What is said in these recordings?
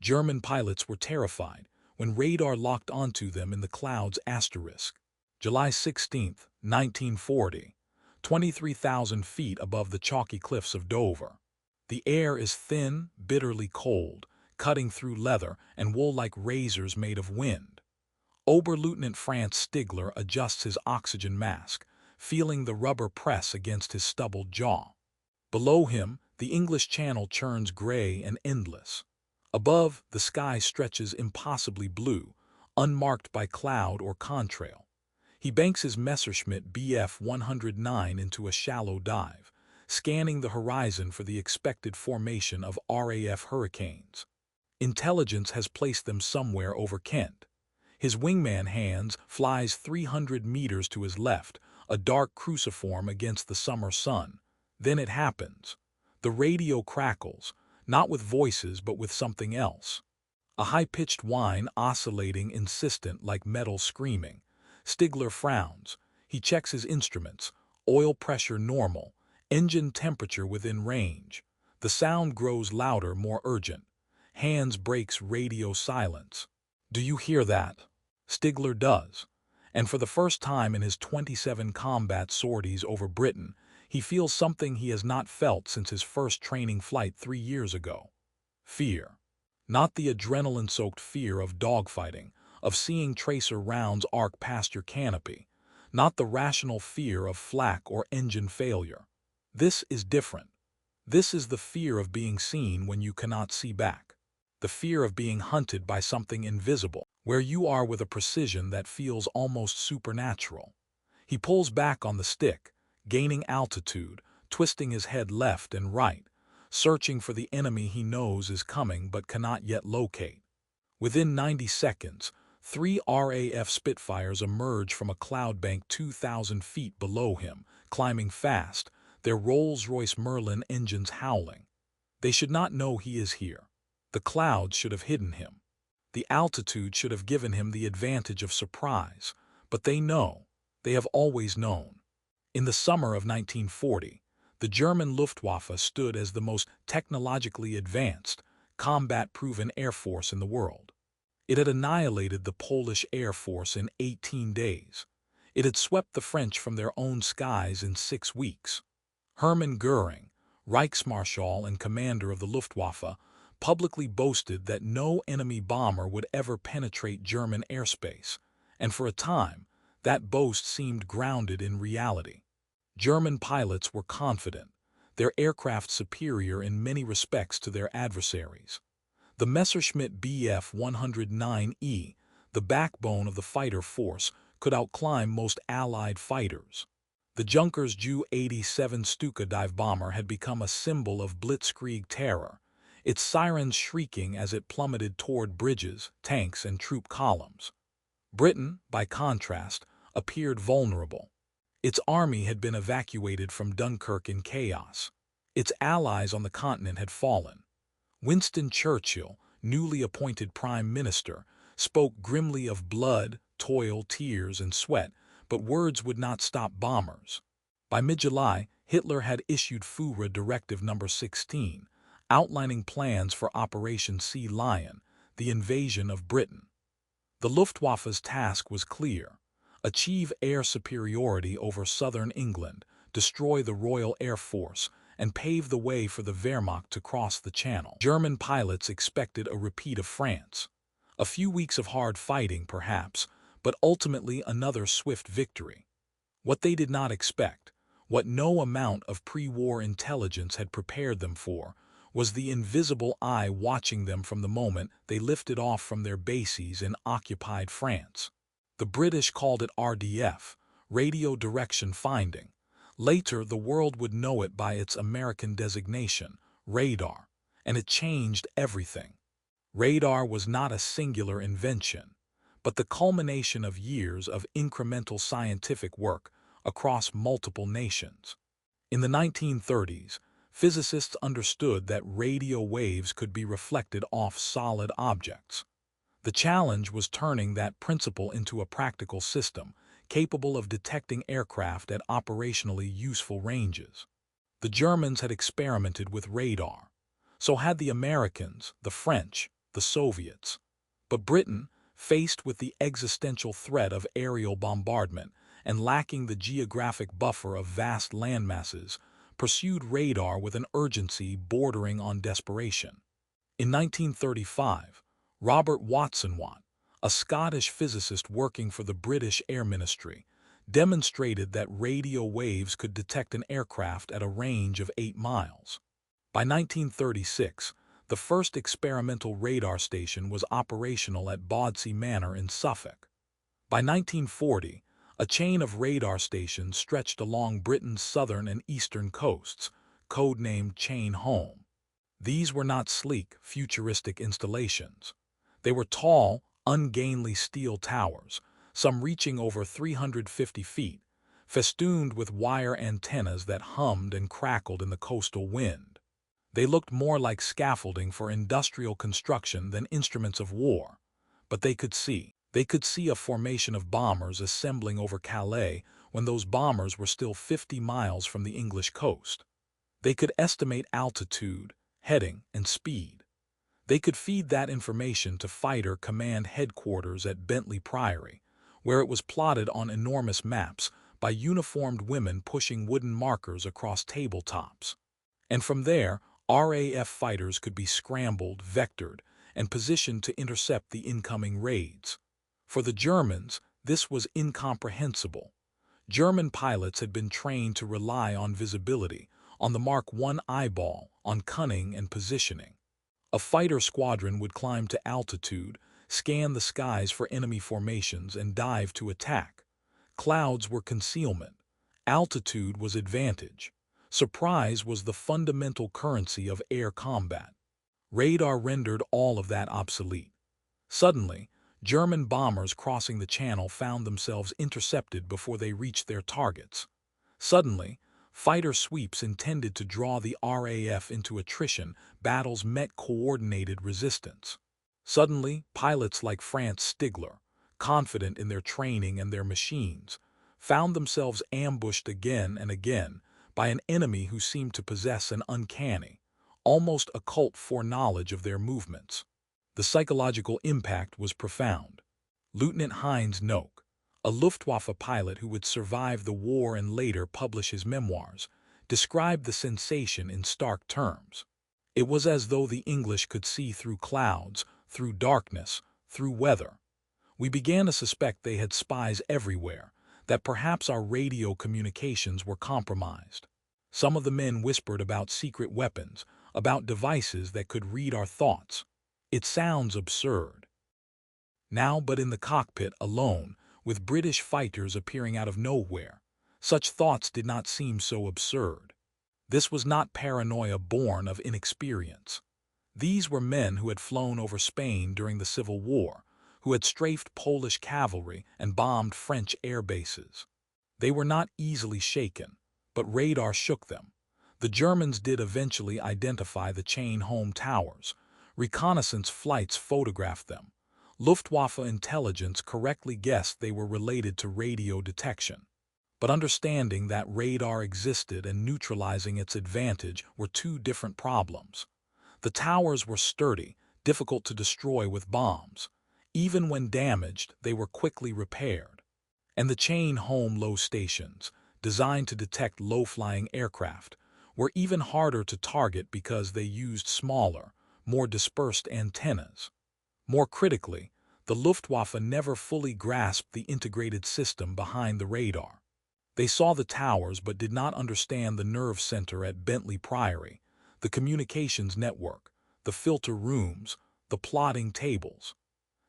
German pilots were terrified when radar locked onto them in the clouds. July 16, 1940, 23,000 feet above the chalky cliffs of Dover. The air is thin, bitterly cold, cutting through leather and wool like razors made of wind. Oberleutnant Franz Stigler adjusts his oxygen mask, feeling the rubber press against his stubbled jaw. Below him, the English Channel churns gray and endless. Above, the sky stretches impossibly blue, unmarked by cloud or contrail. He banks his Messerschmitt Bf 109 into a shallow dive, scanning the horizon for the expected formation of RAF hurricanes. Intelligence has placed them somewhere over Kent. His wingman Hans flies 300 meters to his left, a dark cruciform against the summer sun. Then it happens. The radio crackles, not with voices but with something else. A high-pitched whine oscillating insistent like metal screaming. Stigler frowns. He checks his instruments. Oil pressure normal. Engine temperature within range. The sound grows louder, more urgent. Hans breaks radio silence. "Do you hear that?" Stigler does. And for the first time in his 27 combat sorties over Britain, he feels something he has not felt since his first training flight 3 years ago. Fear. Not the adrenaline-soaked fear of dogfighting, of seeing tracer rounds arc past your canopy. Not the rational fear of flak or engine failure. This is different. This is the fear of being seen when you cannot see back. The fear of being hunted by something invisible, where you are with a precision that feels almost supernatural. He pulls back on the stick, gaining altitude, twisting his head left and right, searching for the enemy he knows is coming but cannot yet locate. Within 90 seconds, 3 RAF Spitfires emerge from a cloud bank 2,000 feet below him, climbing fast, their Rolls-Royce Merlin engines howling. They should not know he is here. The clouds should have hidden him. The altitude should have given him the advantage of surprise, but they know. They have always known. In the summer of 1940, the German Luftwaffe stood as the most technologically advanced, combat-proven air force in the world. It had annihilated the Polish Air Force in 18 days. It had swept the French from their own skies in 6 weeks. Hermann Göring, Reichsmarschall and commander of the Luftwaffe, publicly boasted that no enemy bomber would ever penetrate German airspace, and for a time, that boast seemed grounded in reality. German pilots were confident, their aircraft superior in many respects to their adversaries. The Messerschmitt Bf 109E, the backbone of the fighter force, could outclimb most Allied fighters. The Junkers Ju-87 Stuka dive bomber had become a symbol of blitzkrieg terror, its sirens shrieking as it plummeted toward bridges, tanks, and troop columns. Britain, by contrast, appeared vulnerable. Its army had been evacuated from Dunkirk in chaos. Its allies on the continent had fallen. Winston Churchill, newly appointed Prime Minister, spoke grimly of blood, toil, tears, and sweat, but words would not stop bombers. By mid-July, Hitler had issued Führer Directive No. 16, outlining plans for Operation Sea Lion, the invasion of Britain. The Luftwaffe's task was clear: achieve air superiority over southern England, destroy the Royal Air Force, and pave the way for the Wehrmacht to cross the Channel. German pilots expected a repeat of France. A few weeks of hard fighting, perhaps, but ultimately another swift victory. What they did not expect, what no amount of pre-war intelligence had prepared them for, was the invisible eye watching them from the moment they lifted off from their bases in occupied France. The British called it RDF, radio direction finding. Later, the world would know it by its American designation, radar, and it changed everything. Radar was not a singular invention, but the culmination of years of incremental scientific work across multiple nations. In the 1930s, physicists understood that radio waves could be reflected off solid objects. The challenge was turning that principle into a practical system, capable of detecting aircraft at operationally useful ranges. The Germans had experimented with radar. So had the Americans, the French, the Soviets. But Britain, faced with the existential threat of aerial bombardment and lacking the geographic buffer of vast landmasses, pursued radar with an urgency bordering on desperation. In 1935, Robert Watson Watt, a Scottish physicist working for the British Air Ministry, demonstrated that radio waves could detect an aircraft at a range of 8 miles. By 1936, the first experimental radar station was operational at Bawdsey Manor in Suffolk. By 1940, a chain of radar stations stretched along Britain's southern and eastern coasts, codenamed Chain Home. These were not sleek, futuristic installations. They were tall, ungainly steel towers, some reaching over 350 feet, festooned with wire antennas that hummed and crackled in the coastal wind. They looked more like scaffolding for industrial construction than instruments of war, but they could see. They could see a formation of bombers assembling over Calais when those bombers were still 50 miles from the English coast. They could estimate altitude, heading, and speed. They could feed that information to fighter command headquarters at Bentley Priory, where it was plotted on enormous maps by uniformed women pushing wooden markers across tabletops. And from there, RAF fighters could be scrambled, vectored, and positioned to intercept the incoming raids. For the Germans, this was incomprehensible. German pilots had been trained to rely on visibility, on the Mark I eyeball, on cunning and positioning. A fighter squadron would climb to altitude, scan the skies for enemy formations, and dive to attack. Clouds were concealment. Altitude was advantage. Surprise was the fundamental currency of air combat. Radar rendered all of that obsolete. Suddenly, German bombers crossing the Channel found themselves intercepted before they reached their targets. Suddenly, fighter sweeps intended to draw the RAF into attrition battles met coordinated resistance. Suddenly, pilots like Franz Stigler, confident in their training and their machines, found themselves ambushed again and again by an enemy who seemed to possess an uncanny, almost occult foreknowledge of their movements. The psychological impact was profound. Lieutenant Heinz Nock, a Luftwaffe pilot who would survive the war and later publish his memoirs, described the sensation in stark terms. It was as though the English could see through clouds, through darkness, through weather. We began to suspect they had spies everywhere, that perhaps our radio communications were compromised. Some of the men whispered about secret weapons, about devices that could read our thoughts. It sounds absurd. Now, but in the cockpit alone, with British fighters appearing out of nowhere, such thoughts did not seem so absurd. This was not paranoia born of inexperience. These were men who had flown over Spain during the Civil War, who had strafed Polish cavalry and bombed French air bases. They were not easily shaken, but radar shook them. The Germans did eventually identify the Chain Home towers. Reconnaissance flights photographed them. Luftwaffe intelligence correctly guessed they were related to radio detection. But understanding that radar existed and neutralizing its advantage were two different problems. The towers were sturdy, difficult to destroy with bombs. Even when damaged, they were quickly repaired. And the Chain Home low stations, designed to detect low-flying aircraft, were even harder to target because they used smaller, more dispersed antennas. More critically, the Luftwaffe never fully grasped the integrated system behind the radar. They saw the towers but did not understand the nerve center at Bentley Priory, the communications network, the filter rooms, the plotting tables.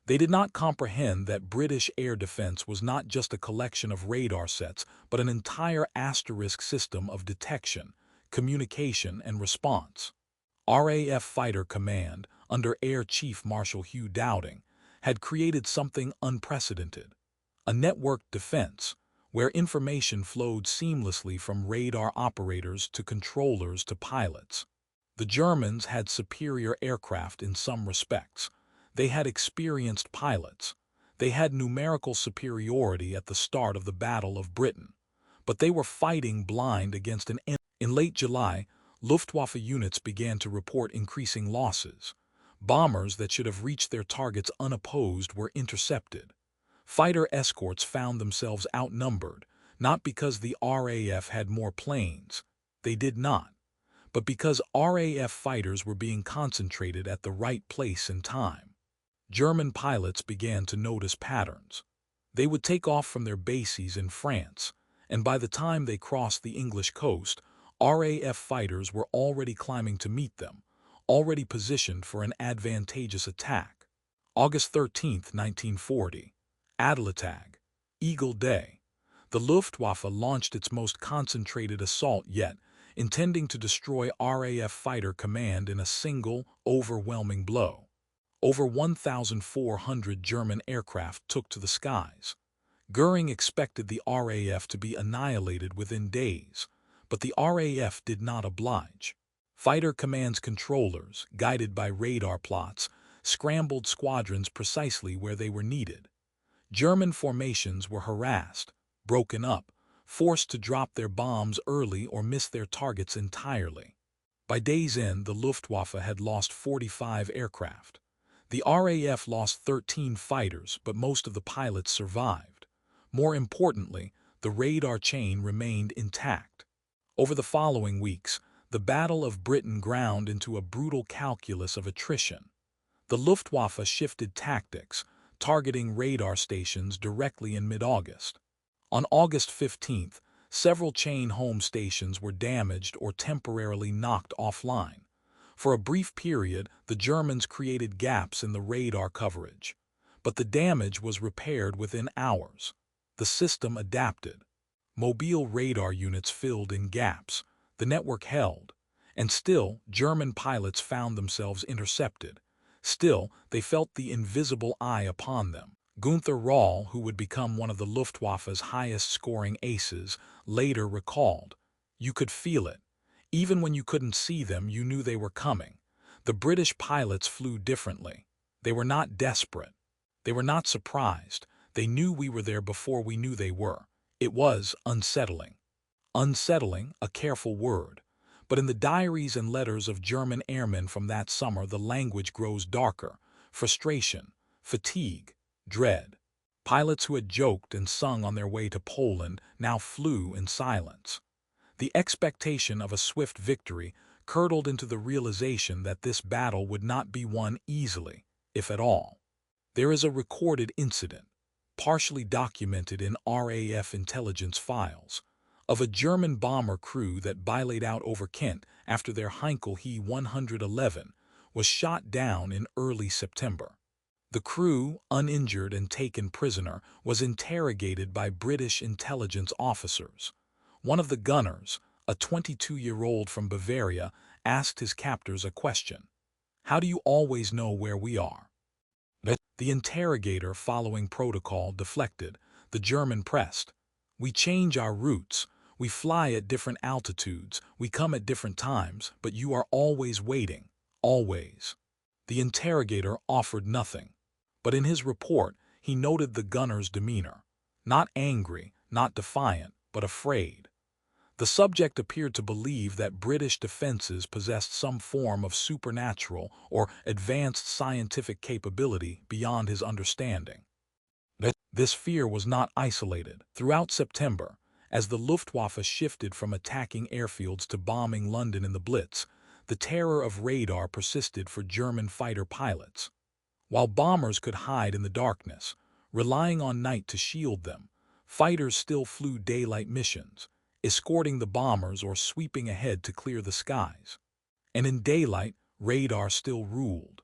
They did not comprehend that British air defense was not just a collection of radar sets, but an entire asterisk system of detection, communication, and response. RAF Fighter Command, under Air Chief Marshal Hugh Dowding, had created something unprecedented. A networked defense, where information flowed seamlessly from radar operators to controllers to pilots. The Germans had superior aircraft in some respects. They had experienced pilots. They had numerical superiority at the start of the Battle of Britain. But they were fighting blind against an enemy. In late July, Luftwaffe units began to report increasing losses. Bombers that should have reached their targets unopposed were intercepted. Fighter escorts found themselves outnumbered, not because the RAF had more planes. They did not. But because RAF fighters were being concentrated at the right place and time. German pilots began to notice patterns. They would take off from their bases in France, and by the time they crossed the English coast, RAF fighters were already climbing to meet them, already positioned for an advantageous attack. August 13, 1940. Adlertag, Eagle Day. The Luftwaffe launched its most concentrated assault yet, intending to destroy RAF fighter command in a single, overwhelming blow. Over 1,400 German aircraft took to the skies. Goering expected the RAF to be annihilated within days, but the RAF did not oblige. Fighter command's controllers, guided by radar plots, scrambled squadrons precisely where they were needed. German formations were harassed, broken up, forced to drop their bombs early or miss their targets entirely. By day's end, the Luftwaffe had lost 45 aircraft. The RAF lost 13 fighters, but most of the pilots survived. More importantly, the radar chain remained intact. Over the following weeks, the Battle of Britain ground into a brutal calculus of attrition. The Luftwaffe shifted tactics, targeting radar stations directly in mid-August. On August 15th, several chain home stations were damaged or temporarily knocked offline. For a brief period, the Germans created gaps in the radar coverage. But the damage was repaired within hours. The system adapted. Mobile radar units filled in gaps. The network held. And still, German pilots found themselves intercepted. Still, they felt the invisible eye upon them. Gunther Rahl, who would become one of the Luftwaffe's highest-scoring aces, later recalled, "You could feel it. Even when you couldn't see them, you knew they were coming." The British pilots flew differently. They were not desperate. They were not surprised. They knew we were there before we knew they were. It was unsettling. Unsettling, a careful word. But in the diaries and letters of German airmen from that summer, the language grows darker. Frustration, fatigue, dread. Pilots who had joked and sung on their way to Poland now flew in silence. The expectation of a swift victory curdled into the realization that this battle would not be won easily, if at all. There is a recorded incident, partially documented in RAF intelligence files, of a German bomber crew that bilaid out over Kent after their Heinkel He 111 was shot down in early September. The crew, uninjured and taken prisoner, was interrogated by British intelligence officers. One of the gunners, a 22-year-old from Bavaria, asked his captors a question. "How do you always know where we are?" The interrogator, following protocol, deflected. The German pressed. "We change our routes. We fly at different altitudes. We come at different times, but you are always waiting. Always." The interrogator offered nothing. But in his report, he noted the gunner's demeanor. Not angry, not defiant, but afraid. The subject appeared to believe that British defenses possessed some form of supernatural or advanced scientific capability beyond his understanding. This fear was not isolated. Throughout September, as the Luftwaffe shifted from attacking airfields to bombing London in the Blitz, the terror of radar persisted for German fighter pilots. While bombers could hide in the darkness, relying on night to shield them, fighters still flew daylight missions, escorting the bombers or sweeping ahead to clear the skies. And in daylight, radar still ruled.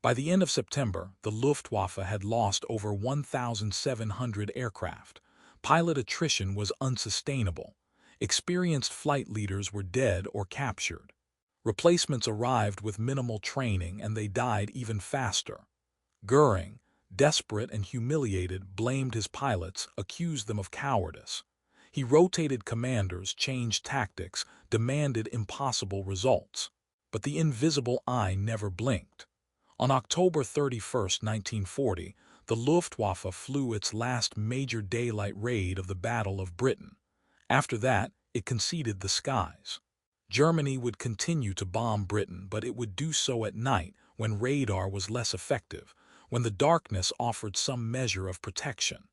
By the end of September, the Luftwaffe had lost over 1,700 aircraft. Pilot attrition was unsustainable. Experienced flight leaders were dead or captured. Replacements arrived with minimal training, and they died even faster. Goering, desperate and humiliated, blamed his pilots, accused them of cowardice. He rotated commanders, changed tactics, demanded impossible results. But the invisible eye never blinked. On October 31, 1940, the Luftwaffe flew its last major daylight raid of the Battle of Britain. After that, it conceded the skies. Germany would continue to bomb Britain, but it would do so at night, when radar was less effective, when the darkness offered some measure of protection.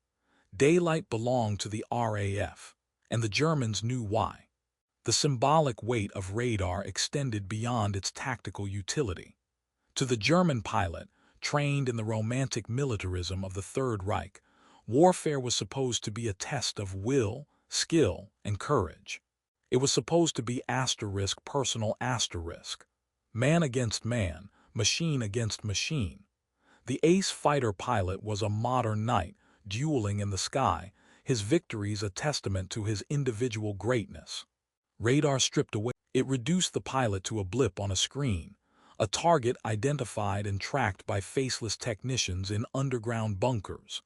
Daylight belonged to the RAF, and the Germans knew why. The symbolic weight of radar extended beyond its tactical utility. To the German pilot, trained in the romantic militarism of the Third Reich, warfare was supposed to be a test of will, skill, and courage. It was supposed to be personal man against man, machine against machine. The ace fighter pilot was a modern knight, dueling in the sky, his victories a testament to his individual greatness. Radar stripped away. It reduced the pilot to a blip on a screen, a target identified and tracked by faceless technicians in underground bunkers.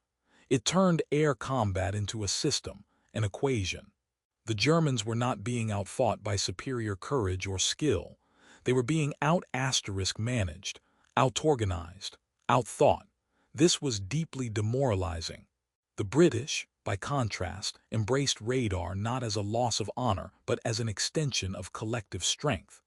It turned air combat into a system, an equation. The Germans were not being outfought by superior courage or skill. They were being out-managed, out-organized, out-thought. This was deeply demoralizing. The British, by contrast, embraced radar not as a loss of honor but as an extension of collective strength.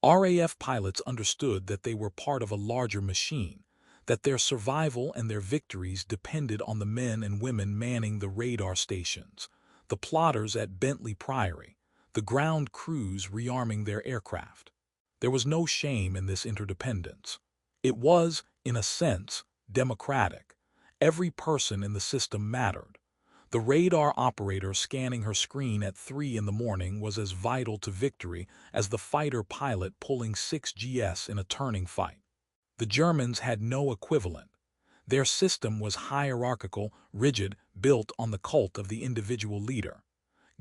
RAF pilots understood that they were part of a larger machine, that their survival and their victories depended on the men and women manning the radar stations, the plotters at Bentley Priory, the ground crews rearming their aircraft. There was no shame in this interdependence. It was, in a sense, democratic. Every person in the system mattered. The radar operator scanning her screen at 3 in the morning was as vital to victory as the fighter pilot pulling 6GS in a turning fight. The Germans had no equivalent. Their system was hierarchical, rigid, built on the cult of the individual leader.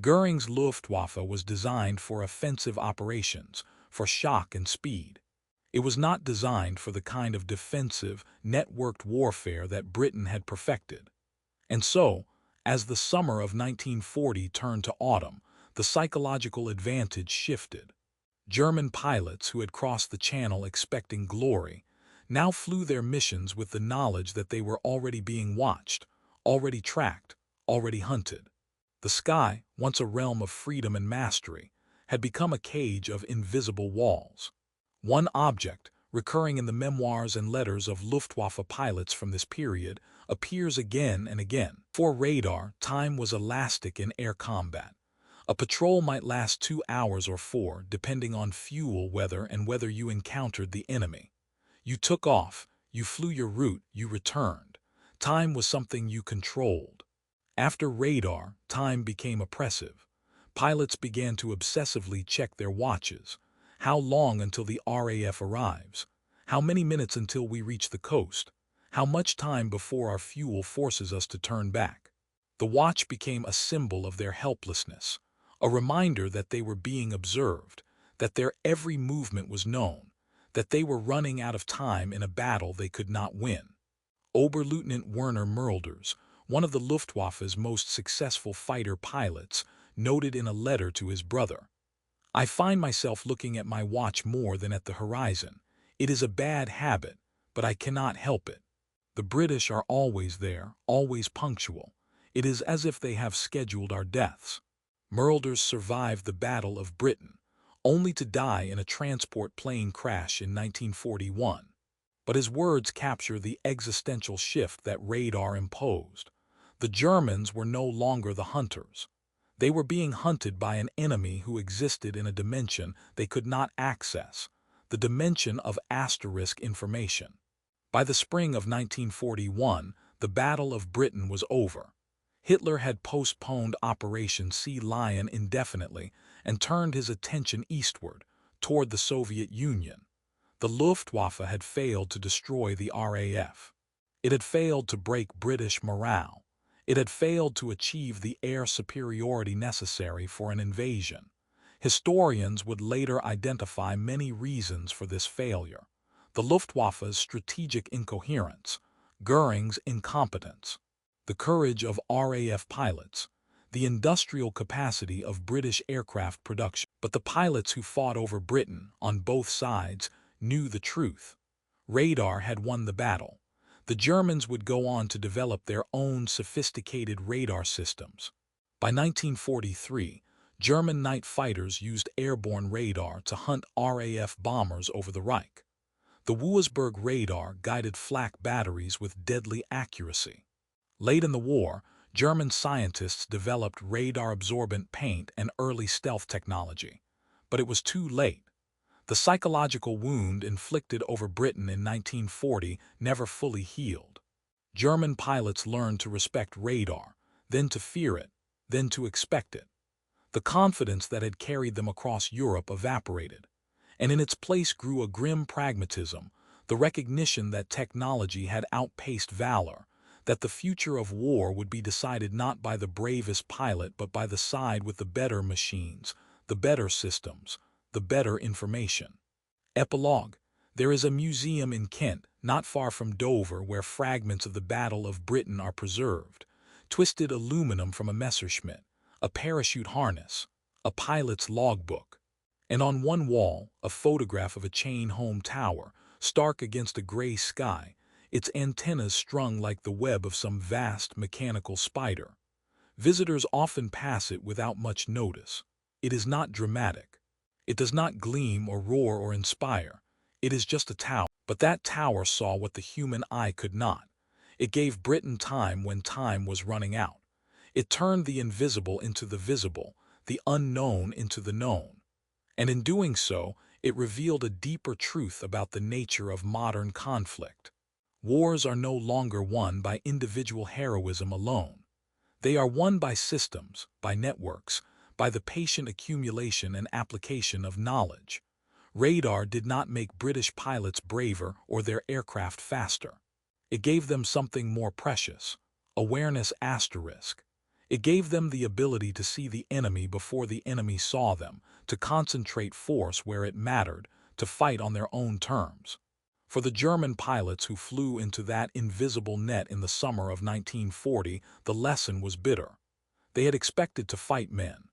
Goering's Luftwaffe was designed for offensive operations, for shock and speed. It was not designed for the kind of defensive, networked warfare that Britain had perfected. And so, as the summer of 1940 turned to autumn, the psychological advantage shifted. German pilots who had crossed the Channel expecting glory now flew their missions with the knowledge that they were already being watched, already tracked, already hunted. The sky, once a realm of freedom and mastery, had become a cage of invisible walls. One object, recurring in the memoirs and letters of Luftwaffe pilots from this period, appears again and again. For radar, time was elastic in air combat. A patrol might last 2 hours or 4, depending on fuel, weather, and whether you encountered the enemy. You took off, you flew your route, you returned. Time was something you controlled. After radar, time became oppressive. Pilots began to obsessively check their watches. How long until the RAF arrives? How many minutes until we reach the coast? How much time before our fuel forces us to turn back? The watch became a symbol of their helplessness, a reminder that they were being observed, that their every movement was known, that they were running out of time in a battle they could not win. Oberleutnant Werner Merlders, one of the Luftwaffe's most successful fighter pilots, noted in a letter to his brother, "I find myself looking at my watch more than at the horizon. It is a bad habit, but I cannot help it. The British are always there, always punctual. It is as if they have scheduled our deaths." Merlders survived the Battle of Britain, only to die in a transport plane crash in 1941. But his words capture the existential shift that radar imposed. The Germans were no longer the hunters. They were being hunted by an enemy who existed in a dimension they could not access, the dimension of asterisk information. By the spring of 1941, the Battle of Britain was over. Hitler had postponed Operation Sea Lion indefinitely and turned his attention eastward, toward the Soviet Union. The Luftwaffe had failed to destroy the RAF. It had failed to break British morale. It had failed to achieve the air superiority necessary for an invasion. Historians would later identify many reasons for this failure: the Luftwaffe's strategic incoherence, Goering's incompetence, the courage of RAF pilots, the industrial capacity of British aircraft production. But the pilots who fought over Britain, on both sides, knew the truth. Radar had won the battle. The Germans would go on to develop their own sophisticated radar systems. By 1943, German night fighters used airborne radar to hunt RAF bombers over the Reich. The Wuisberg radar guided flak batteries with deadly accuracy. Late in the war, German scientists developed radar-absorbent paint and early stealth technology. But it was too late. The psychological wound inflicted over Britain in 1940 never fully healed. German pilots learned to respect radar, then to fear it, then to expect it. The confidence that had carried them across Europe evaporated, and in its place grew a grim pragmatism, the recognition that technology had outpaced valor, that the future of war would be decided not by the bravest pilot but by the side with the better machines, the better systems, the better information. Epilogue. There is a museum in Kent, not far from Dover, where fragments of the Battle of Britain are preserved. Twisted aluminum from a Messerschmitt, a parachute harness, a pilot's logbook. And on one wall, a photograph of a chain-home tower, stark against a gray sky, its antennas strung like the web of some vast mechanical spider. Visitors often pass it without much notice. It is not dramatic. It does not gleam or roar or inspire. It is just a tower. But that tower saw what the human eye could not. It gave Britain time when time was running out. It turned the invisible into the visible, the unknown into the known. And in doing so, it revealed a deeper truth about the nature of modern conflict. Wars are no longer won by individual heroism alone. They are won by systems, by networks, by the patient accumulation and application of knowledge. Radar did not make British pilots braver or their aircraft faster. It gave them something more precious, awareness asterisk. It gave them the ability to see the enemy before the enemy saw them, to concentrate force where it mattered, to fight on their own terms. For the German pilots who flew into that invisible net in the summer of 1940, the lesson was bitter. They had expected to fight men.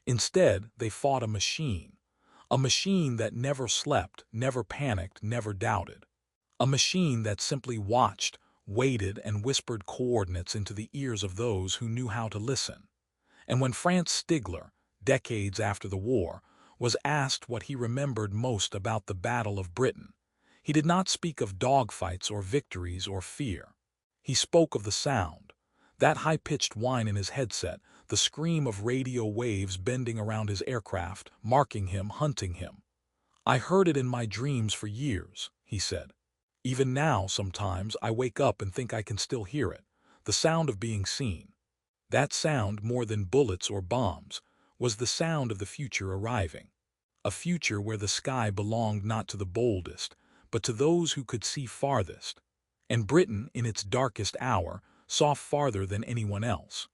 Instead, they fought a machine that never slept, never panicked, never doubted. A machine that simply watched, waited, and whispered coordinates into the ears of those who knew how to listen. And when Franz Stigler, decades after the war, was asked what he remembered most about the Battle of Britain, he did not speak of dogfights or victories or fear. He spoke of the sound, that high-pitched whine in his headset, the scream of radio waves bending around his aircraft, marking him, hunting him. "I heard it in my dreams for years," he said. "Even now, sometimes, I wake up and think I can still hear it, the sound of being seen." That sound, more than bullets or bombs, was the sound of the future arriving. A future where the sky belonged not to the boldest, but to those who could see farthest. And Britain, in its darkest hour, saw farther than anyone else.